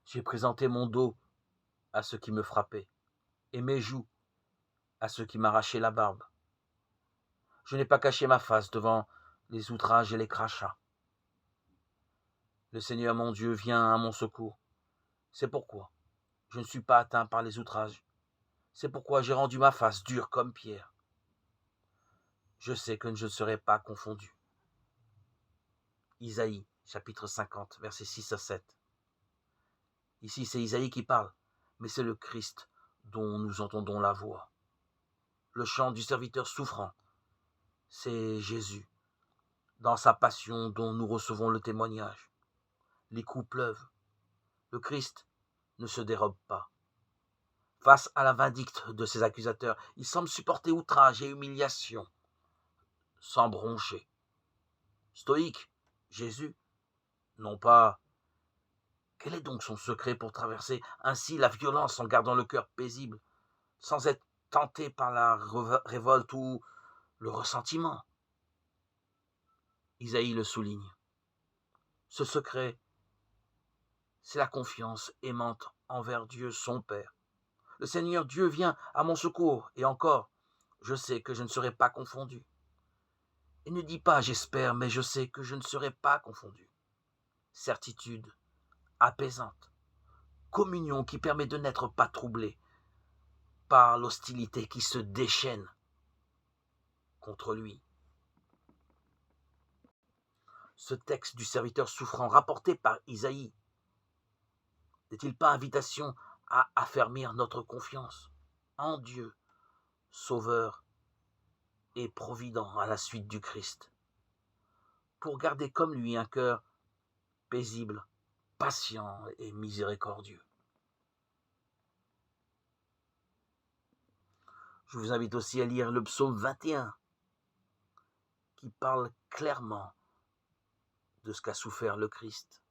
J'ai présenté mon dos à ceux qui me frappaient, et mes joues à ceux qui m'arrachaient la barbe. Je n'ai pas caché ma face devant les outrages et les crachats. Le Seigneur mon Dieu vient à mon secours. C'est pourquoi je ne suis pas atteint par les outrages. C'est pourquoi j'ai rendu ma face dure comme pierre. Je sais que je ne serai pas confondu. Isaïe, chapitre 50, versets 6 à 7. Ici, c'est Isaïe qui parle, mais c'est le Christ dont nous entendons la voix. Le chant du serviteur souffrant, c'est Jésus, dans sa passion dont nous recevons le témoignage. Les coups pleuvent. Le Christ ne se dérobe pas. Face à la vindicte de ses accusateurs, il semble supporter outrage et humiliation, sans broncher. Stoïque, Jésus, non pas. Quel est donc son secret pour traverser ainsi la violence en gardant le cœur paisible, sans être tenté par la révolte ou le ressentiment? Isaïe le souligne. Ce secret, c'est la confiance aimante envers Dieu son Père. Le Seigneur Dieu vient à mon secours, et encore, je sais que je ne serai pas confondu. Et ne dis pas j'espère, mais je sais que je ne serai pas confondu. Certitude apaisante, communion qui permet de n'être pas troublé par l'hostilité qui se déchaîne contre lui. Ce texte du serviteur souffrant rapporté par Isaïe n'est-il pas invitation à affermir notre confiance en Dieu, Sauveur et Provident à la suite du Christ, pour garder comme lui un cœur paisible, patient et miséricordieux? Je vous invite aussi à lire le psaume 21, qui parle clairement de ce qu'a souffert le Christ.